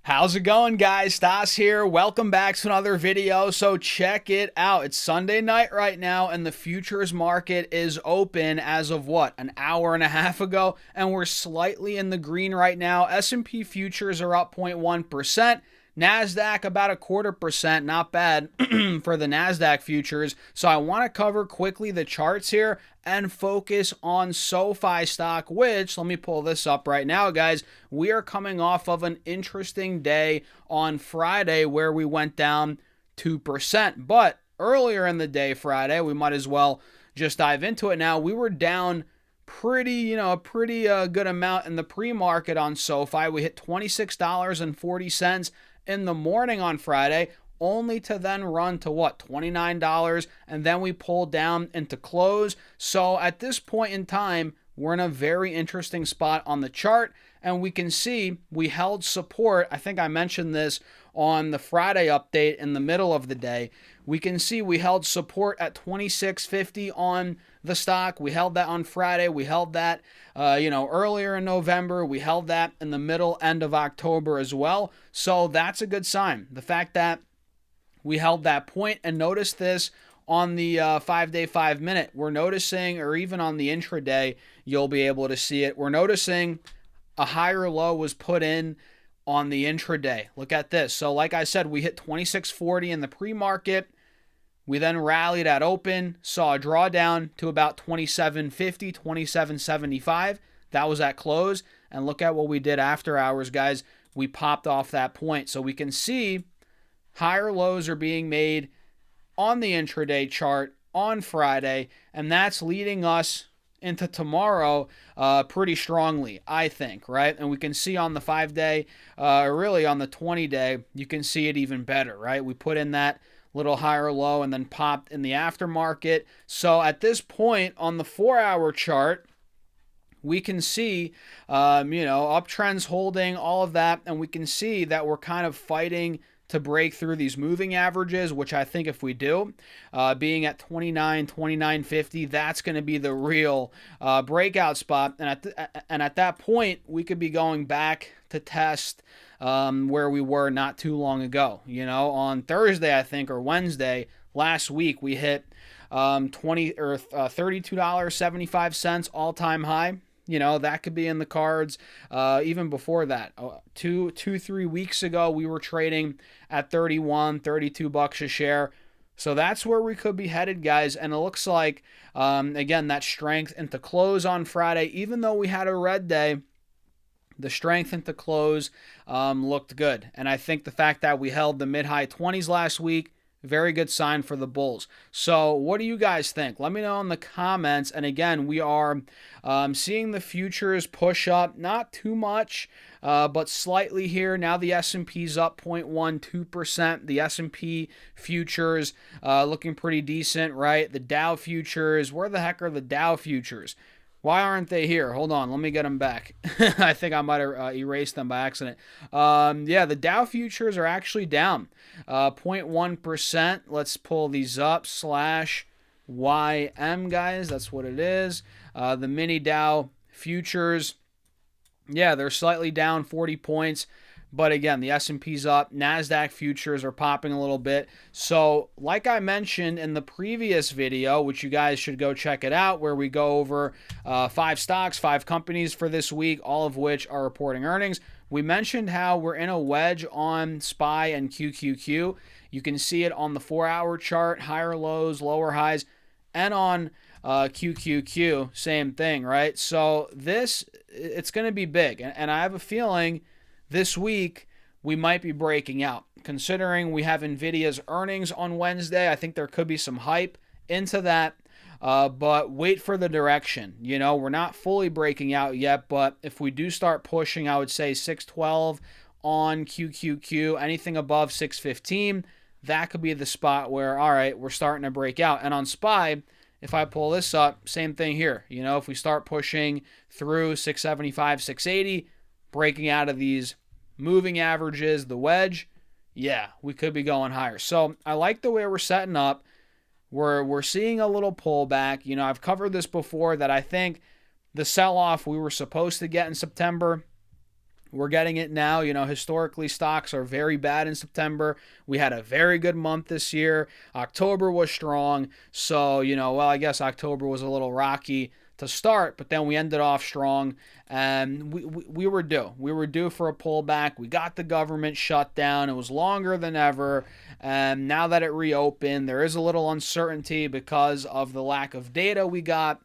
How's it going, guys? Stas here. Welcome back to another video. So check it out. It's Sunday night right now, and the futures market is open as of what? An hour and a half ago, and we're slightly in the green right now. S&P futures are up 0.1%. NASDAQ about 0.25%, not bad for the NASDAQ futures. So I want to cover quickly the charts here and focus on Sofi stock, which, let me pull this up right now, guys. We are coming off of an interesting day on Friday where we went down 2%. But earlier in the day, Friday, we might as well just dive into it now. We were down a pretty good amount in the pre-market on Sofi. We hit $26.40 in the morning on Friday, only to then run to what, $29, and then we pulled down into close. So at this point in time, we're in a very interesting spot on the chart, and we can see we held support. I think I mentioned this on the Friday update in the middle of the day. We can see we held support at 26.50 on the stock. We held that on Friday. We held that earlier in November. We held that in the middle end of October as well. So that's a good sign. The fact that we held that point, and notice this on the 5-day, 5-minute. We're noticing, or even on the intraday, you'll be able to see it. We're noticing a higher low was put in on the intraday. Look at this. So like I said, we hit 26.40 in the pre-market. We then rallied at open, saw a drawdown to about 27.50, 27.75. That was at close. And look at what we did after hours, guys. We popped off that point. So we can see higher lows are being made on the intraday chart on Friday, and that's leading us into tomorrow pretty strongly, I think, right? And we can see on the 5-day, really on the 20-day, you can see it even better, right? We put in that little higher low and then popped in the aftermarket. So at this point on the 4-hour chart, we can see, uptrends holding, all of that, and we can see that we're kind of fighting to break through these moving averages, which I think if we do, being at 29.50, that's going to be the real breakout spot. And at that point, we could be going back to test where we were not too long ago. On Thursday, I think, or Wednesday last week, we hit $32.75 all-time high. That could be in the cards even before that. 3 weeks ago, we were trading at $32 a share. So that's where we could be headed, guys. And it looks like, again, that strength into close on Friday, even though we had a red day, the strength into close looked good. And I think the fact that we held the mid-high 20s last week, very good sign for the bulls. So what do you guys think? Let me know in the comments. And again, we are seeing the futures push up, not too much, but slightly here. Now the S&P's up 0.12%. The S&P futures looking pretty decent, right? The Dow futures, where the heck are the Dow futures? Why aren't they here? Hold on, let me get them back. I think I might have erased them by accident. The Dow futures are actually down 0.1%. Let's pull these up, /YM, guys. That's what it is. The mini Dow futures, they're slightly down 40 points. But again, the S&P's up. NASDAQ futures are popping a little bit. So like I mentioned in the previous video, which you guys should go check it out, where we go over 5 stocks, 5 companies for this week, all of which are reporting earnings. We mentioned how we're in a wedge on SPY and QQQ. You can see it on the 4-hour chart, higher lows, lower highs, and on QQQ, same thing, right? So it's going to be big. And I have a feeling this week, we might be breaking out. Considering we have NVIDIA's earnings on Wednesday, I think there could be some hype into that. But wait for the direction. We're not fully breaking out yet, but if we do start pushing, I would say 612 on QQQ, anything above 615, that could be the spot where, all right, we're starting to break out. And on SPY, if I pull this up, same thing here. If we start pushing through 675, 680, breaking out of these moving averages, the wedge, we could be going higher. So I like the way we're setting up. We're seeing a little pullback. I've covered this before that I think the sell-off we were supposed to get in September, We're getting it now. Historically, stocks are very bad in September. We had a very good month this year. October was strong. So, I guess October was a little rocky to start, but then we ended off strong, and we were due. We were due for a pullback. We got the government shut down. It was longer than ever, and now that it reopened, there is a little uncertainty because of the lack of data we got.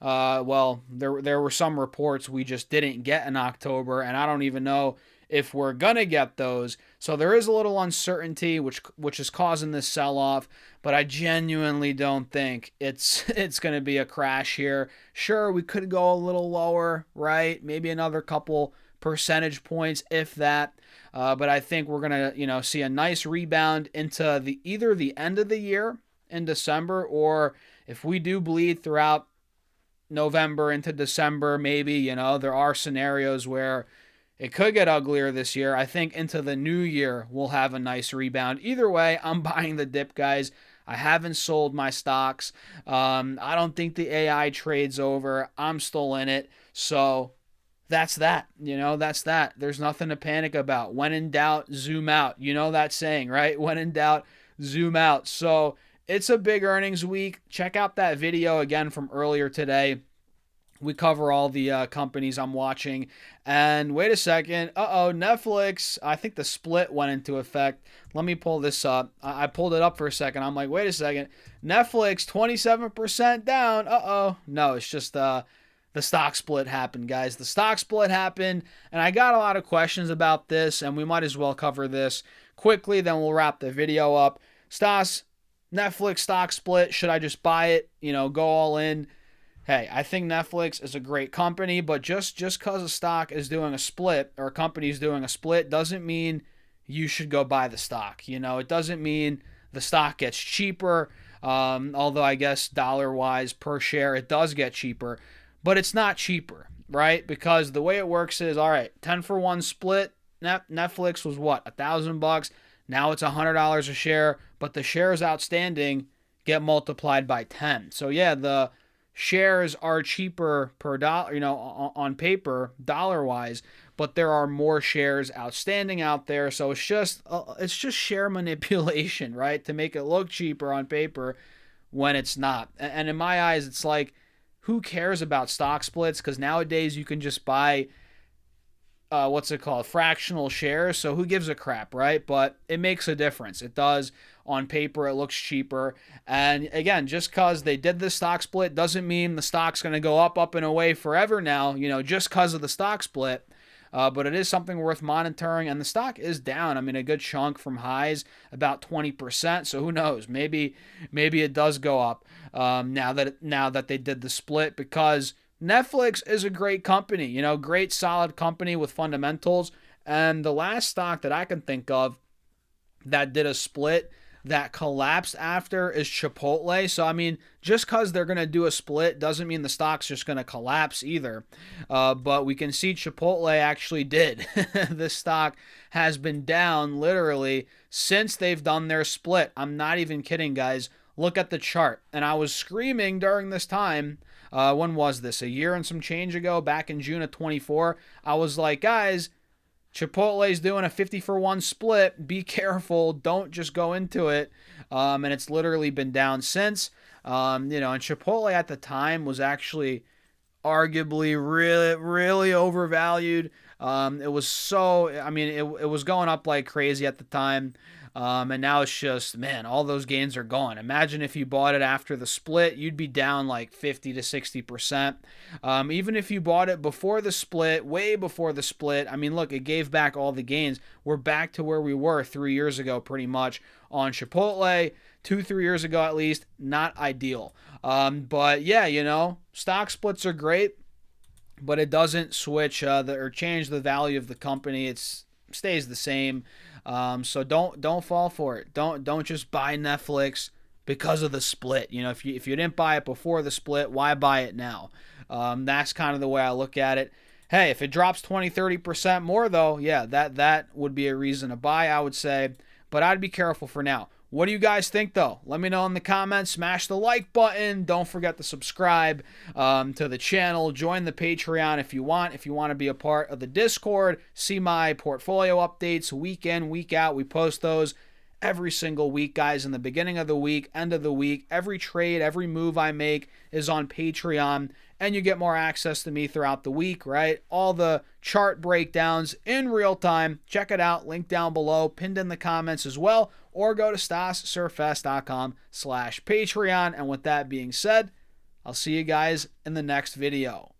There were some reports we just didn't get in October, and I don't even know if we're gonna get those. So there is a little uncertainty, which is causing this sell-off. But I genuinely don't think it's gonna be a crash here. Sure, we could go a little lower, right? Maybe another couple percentage points, if that. But I think we're gonna see a nice rebound into either the end of the year in December, or if we do bleed throughout November into December, maybe, there are scenarios where it could get uglier this year. I think into the new year, we'll have a nice rebound. Either way, I'm buying the dip, guys. I haven't sold my stocks. I don't think the AI trade's over. I'm still in it. So that's that. That's that. There's nothing to panic about. When in doubt, zoom out. You know that saying, right? When in doubt, zoom out. So it's a big earnings week. Check out that video again from earlier today. We cover all the companies I'm watching. And wait a second. Netflix. I think the split went into effect. Let me pull this up. I pulled it up for a second. I'm like, wait a second. Netflix, 27% down. No, it's just the stock split happened, guys. The stock split happened. And I got a lot of questions about this. And we might as well cover this quickly. Then we'll wrap the video up. Stas, Netflix stock split. Should I just buy it? Go all in? Hey, I think Netflix is a great company, but just because a stock is doing a split or a company is doing a split doesn't mean you should go buy the stock. It doesn't mean the stock gets cheaper, although I guess dollar-wise per share it does get cheaper, but it's not cheaper, right? Because the way it works is, all right, 10-for-1 split, Netflix was what, $1,000? Now it's $100 a share, but the shares outstanding get multiplied by 10. So yeah, the shares are cheaper per dollar, on paper, dollar-wise, but there are more shares outstanding out there. So it's just share manipulation, right? To make it look cheaper on paper when it's not. And in my eyes, it's like, who cares about stock splits? Because nowadays you can just buy fractional shares. So who gives a crap, right? But it makes a difference. It does. On paper, it looks cheaper. And again, just because they did this stock split doesn't mean the stock's going to go up and away forever now, just because of the stock split. But it is something worth monitoring. And the stock is down. I mean, a good chunk from highs, about 20%. So who knows? Maybe it does go up now that they did the split, because Netflix is a great company, great solid company with fundamentals. And the last stock that I can think of that did a split that collapsed after is Chipotle. So, I mean, just because they're going to do a split doesn't mean the stock's just going to collapse either. But we can see Chipotle actually did. This stock has been down literally since they've done their split. I'm not even kidding, guys. Look at the chart. And I was screaming during this time. When was this? A year and some change ago, back in June of 24. I was like, guys, Chipotle's doing a 50-for-1 split. Be careful. Don't just go into it. And it's literally been down since. And Chipotle at the time was actually arguably really, really overvalued. It was going up like crazy at the time. And now it's just, man, all those gains are gone. Imagine if you bought it after the split, you'd be down like 50 to 60%. Even if you bought it before the split, way before the split, I mean, look, it gave back all the gains. We're back to where we were 3 years ago, pretty much, on Chipotle. 2-3 years ago, at least. Not ideal. But yeah, stock splits are great, but it doesn't switch or change the value of the company. It stays the same. So don't fall for it. Don't just buy Netflix because of the split. If you didn't buy it before the split, why buy it now? That's kind of the way I look at it. Hey, if it drops 20-30% more though, yeah, that would be a reason to buy, I would say, but I'd be careful for now. What do you guys think, though? Let me know in the comments. Smash the like button. Don't forget to subscribe to the channel. Join the Patreon if you want. If you want to be a part of the Discord, see my portfolio updates week in, week out. We post those every single week, guys, in the beginning of the week, end of the week. Every trade, every move I make is on Patreon, and you get more access to me throughout the week, right? All the chart breakdowns in real time. Check it out. Link down below, pinned in the comments as well, or go to stassurfest.com/Patreon. And with that being said, I'll see you guys in the next video.